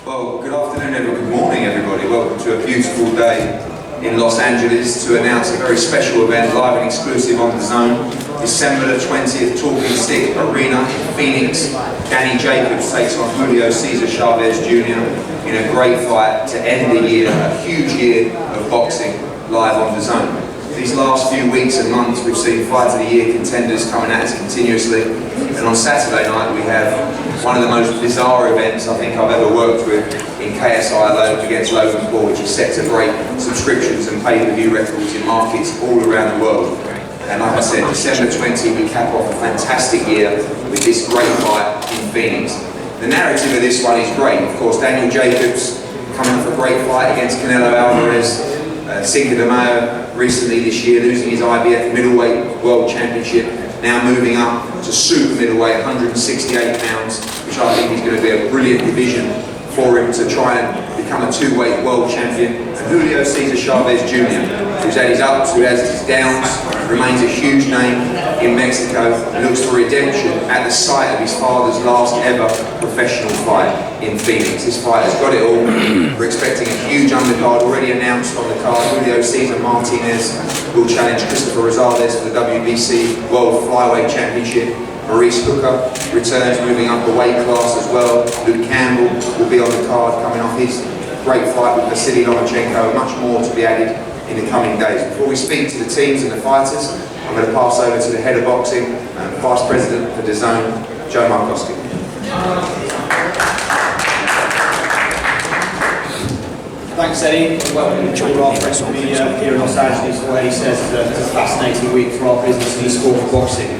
Well, good afternoon, everyone. Good morning, everybody. Welcome to a beautiful day in Los Angeles to announce a very special event, live and exclusive on the Zone. December the 20th, Talking Stick Arena in Phoenix. Danny Jacobs takes on Julio Cesar Chavez Jr. in a great fight to end the year, a huge year of boxing, live on the Zone. These last few weeks and months, we've seen Fight of the Year contenders coming at us continuously. And on Saturday night, we have one of the most bizarre events I think I've ever worked with in KSI alone against Logan Paul, which is set to break subscriptions and pay-per-view records in markets all around the world. And like I said, December 20, we cap off a fantastic year with this great fight in Phoenix. The narrative of this one is great. Of course, Daniel Jacobs coming off a great fight against Canelo Alvarez. Cinco de Mayo recently this year, losing his IBF middleweight world championship, now moving up to super middleweight, 168 pounds, which I think is going to be a brilliant division for him to try and become a two-weight world champion. And Julio Cesar Chavez Jr., who's had his ups, who has his downs, remains a huge name in Mexico and looks for redemption at the site of his father's last ever professional fight in Phoenix. This fight has got it all. We're expecting a huge undercard already announced on the card. Julio Cesar Martinez will challenge Christopher Rosales for the WBC World Flyweight Championship. Maurice Hooker returns, moving up the weight class as well. Luke Campbell will be on the card, coming off his great fight with Vasily Lomachenko. Much more to be added in the coming days. Before we speak to the teams and the fighters, I'm going to pass over to the head of boxing and Vice President for DAZN, Joe Markowski. Thanks, Eddie, and welcome to all our friends to be here in Los Angeles. The way he says it's a fascinating week for our business and the sport of boxing.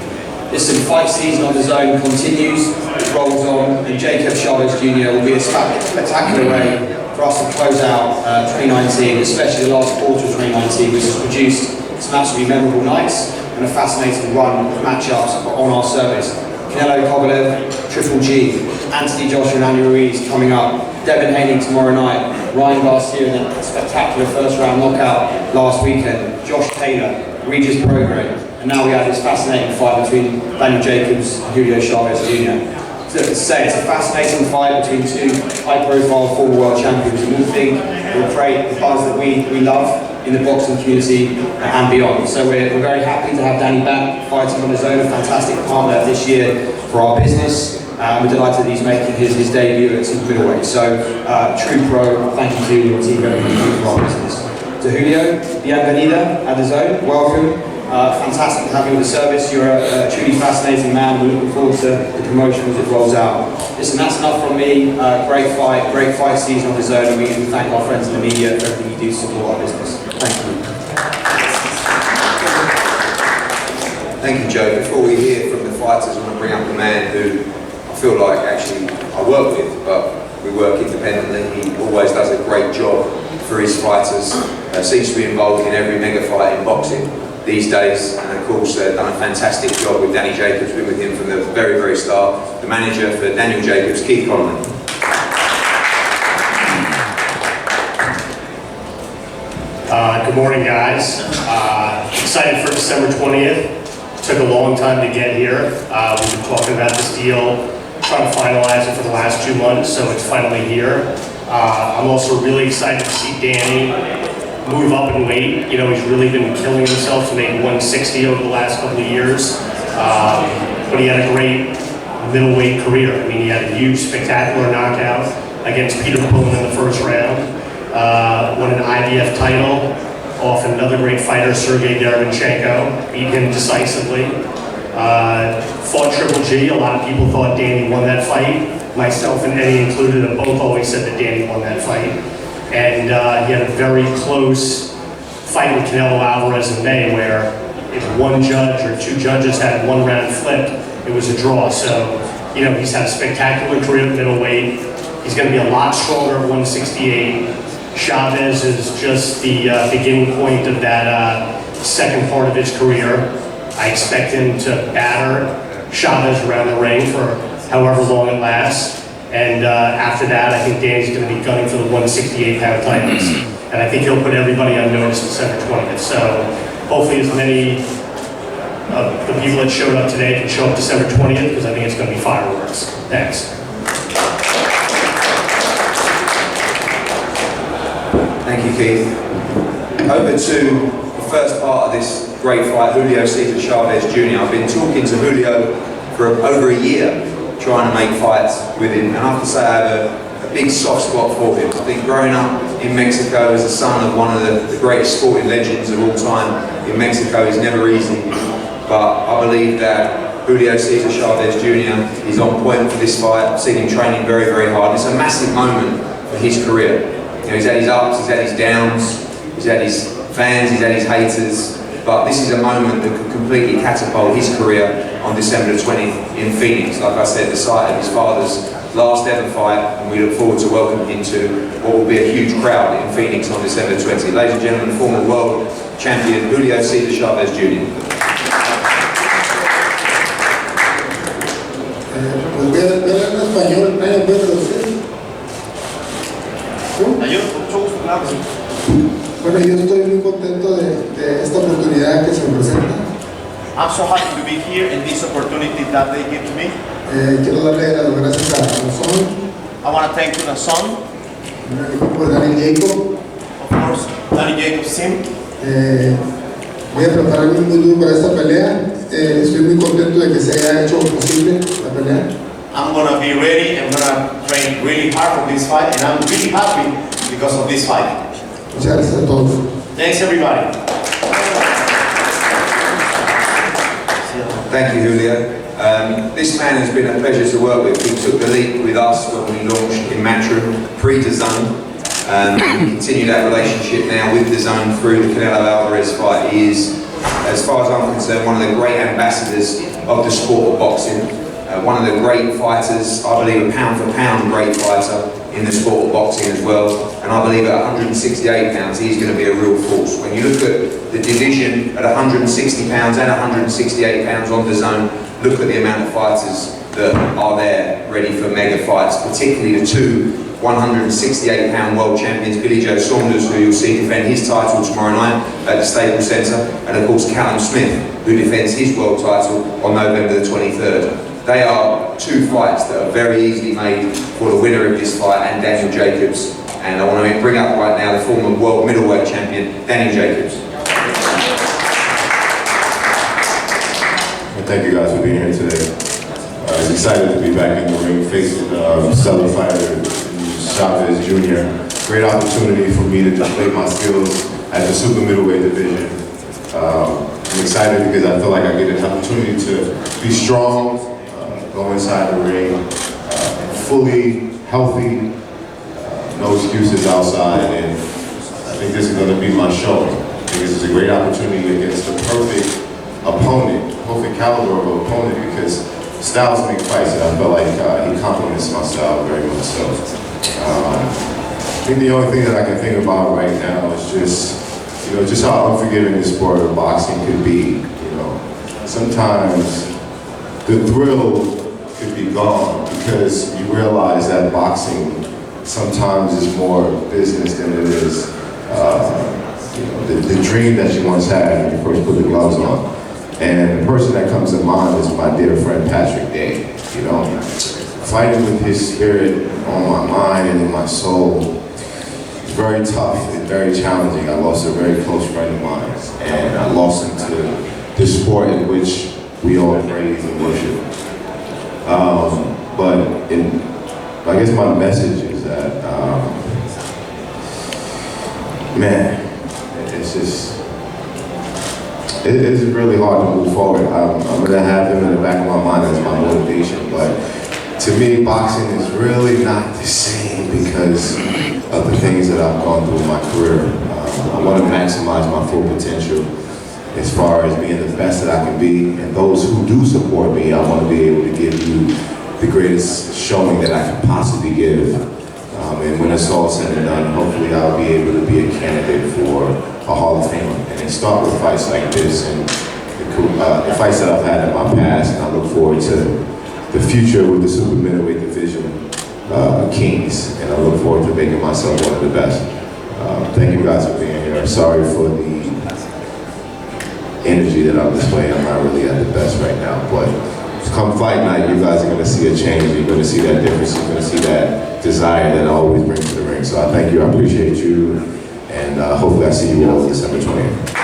Listen, fight season on the Zone continues, it rolls on, and Jacob Chavez Jr. will be a spectacular way for us to close out 2019, especially the last quarter of 2019, which has produced some absolutely memorable nights and a fascinating run of matchups on our service. Canelo Kovalev, Triple G, Anthony Joshua and Andy Ruiz coming up, Devin Haney tomorrow night, Ryan Garcia in a spectacular first round knockout last weekend, Josh Taylor, Regis Prograis, and now we have this fascinating fight between Daniel Jacobs and Julio Chavez Jr. So to say, it's a fascinating fight between two high-profile former world champions, and we think will create the buzz that we love in the boxing community and beyond. So we're very happy to have Danny back fighting on his own, a fantastic partner this year for our business. We're delighted that he's making his debut at super middleweight. So true pro, thank you to your team for our business. To Julio, bienvenida at the Zone, welcome. Fantastic to have you with the service. You're a truly fascinating man. We're looking forward to the promotion as it rolls out. Listen, that's enough from me. Great fight season on the Zone, and we thank our friends in the media for everything you do to support our business. Thank you. Thank you, Joe. Before we hear from the fighters, I want to bring up a man who I feel like actually I work with, but we work independently. He always does a great job for his fighters. Seems to be involved in every mega fight in boxing these days, and of course done a fantastic job with Danny Jacobs. Been with him from the very start. The manager for Daniel Jacobs, Keith Conlon. Good morning, guys. Excited for December 20th. Took a long time to get here. We've been talking about this deal, trying to finalize it for the last 2 months, so it's finally here. I'm also really excited to see Danny move up in weight. You know, he's really been killing himself to make 160 over the last couple of years. But he had a great middleweight career. I mean, he had a huge, spectacular knockout against Peter Pullen in the first round. Won an IBF title off another great fighter, Sergey Derevyanchenko. Beat him decisively. Fought Triple G. A lot of people thought Danny won that fight. Myself and Eddie included have both always said that Danny won that fight. And he had a very close fight with Canelo Alvarez in May, where if one judge or two judges had one round flipped, it was a draw. So, you know, he's had a spectacular career at middleweight. He's going to be a lot stronger at 168. Chavez is just the beginning point of that second part of his career. I expect him to batter Chavez around the ring for however long it lasts. And after that, I think Danny's going to be gunning for the 168-pound titles. And I think he'll put everybody on notice December 20th. So hopefully as many of the people that showed up today can show up December 20th, because I think it's going to be fireworks. Thanks. Thank you, Keith. Over to the first part of this great fight, Julio Cesar Chavez Jr. I've been talking to Julio for over a year, trying to make fights with him, and I have to say I have a big soft spot for him. I think growing up in Mexico as the son of one of the greatest sporting legends of all time in Mexico is never easy, but I believe that Julio Cesar Chavez Jr. is on point for this fight. I've seen him training very, very hard. It's a massive moment for his career. You know, he's had his ups, he's had his downs, he's had his fans, he's had his haters, but this is a moment that could completely catapult his career on December the 20th in Phoenix. Like I said, the site of his father's last ever fight, and we look forward to welcoming him to what will be a huge crowd in Phoenix on December 20th. Ladies and gentlemen, former world champion Julio Cesar Chavez Jr. Pues voy a hablar en español, ¿nadie puede traducir? Bueno, yo estoy muy contento de esta oportunidad que se me presenta. I'm so happy to be here in this opportunity that they give to me. Quiero darle las gracias a Son, I want to thank to the son, al equipo de Daniel Jacob. of course, Danny Jacob's team. Voy a prepararme muy duro para esta pelea. Estoy muy contento de que se haya hecho posible la pelea. I'm going to be ready and going to train really hard for this fight, and I'm really happy because of this fight. Muchas gracias a todos. Thanks everybody. Thank you, Julio. This man has been a pleasure to work with. He took the leap with us when we launched in Matchroom, pre-DAZN. We continue that relationship now with DAZN through the Canelo Alvarez fight. He is, as far as I'm concerned, one of the great ambassadors of the sport of boxing. One of the great fighters, I believe a pound for pound great fighter in the sport of boxing as well. And I believe at 168 pounds, he's going to be a real force. When you look at the division at 160 pounds and 168 pounds on DAZN, look at the amount of fighters that are there ready for mega fights, particularly the two 168-pound world champions, Billy Joe Saunders, who you'll see defend his title tomorrow night at the Staples Centre, and of course Callum Smith, who defends his world title on November the 23rd. They are two fights that are very easily made for the winner of this fight and Daniel Jacobs. And I want to bring up right now the former world middleweight champion, Daniel Jacobs. Thank you guys for being here today. I'm excited to be back in the ring facing stellar fighter Chavez Jr. Great opportunity for me to display my skills at the super middleweight division. I'm excited because I feel like I get an opportunity to be strong, go inside the ring, fully healthy, no excuses outside, and I think this is going to be my show. I think this is a great opportunity against the perfect opponent, perfect caliber of opponent, because styles make fights, and I felt like he complements my style very much so. I think the only thing that I can think about right now is just, you know, just how unforgiving the sport of boxing could be. You know, sometimes the thrill could be gone because you realize that boxing sometimes is more business than it is, you know, the dream that you once had when you first put the gloves on. And the person that comes to mind is my dear friend Patrick Day. You know, fighting with his spirit on my mind and in my soul is very tough and very challenging. I lost a very close friend of mine, and I lost him to this sport in which we all praise and worship. But I guess my message is that, man, it's just, it's really hard to move forward. I'm going to have him in the back of my mind as my motivation, but to me, boxing is really not the same because of the things that I've gone through in my career. I want to maximize my full potential as far as being the best that I can be, and those who do support me, I want to be able to give you the greatest showing that I can possibly give. And when it's all said and done, hopefully I'll be able to be a candidate for a Hall of Fame. And it starts with fights like this and the fights that I've had in my past, and I look forward to the future with the super middleweight division kings, and I look forward to making myself one of the best. Thank you guys for being here. Sorry for the energy that I'm displaying. I'm not really at the best right now, but come fight night, you guys are going to see a change. You're going to see that difference. You're going to see that desire that I always bring to the ring. So I thank you. I appreciate you. and hopefully I see you all December 20th.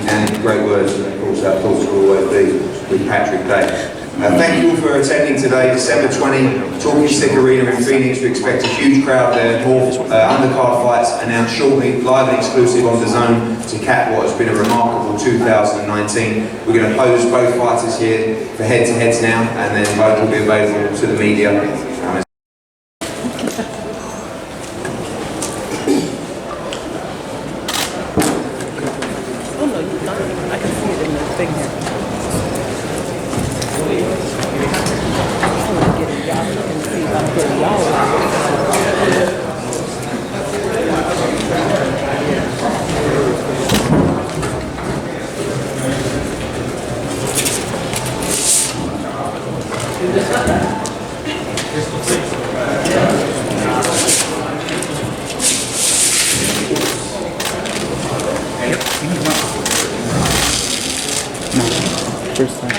And great words, and of course our thoughts will always be with Patrick Day. Thank you all for attending today, December 20, Talking Stick Arena in Phoenix. We expect a huge crowd there, more undercard fights announced shortly, live and exclusive on DAZN to cap what has been a remarkable 2019. We're going to pose both fighters here for head-to-heads now, and then both will be available to the media. First time.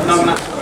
No,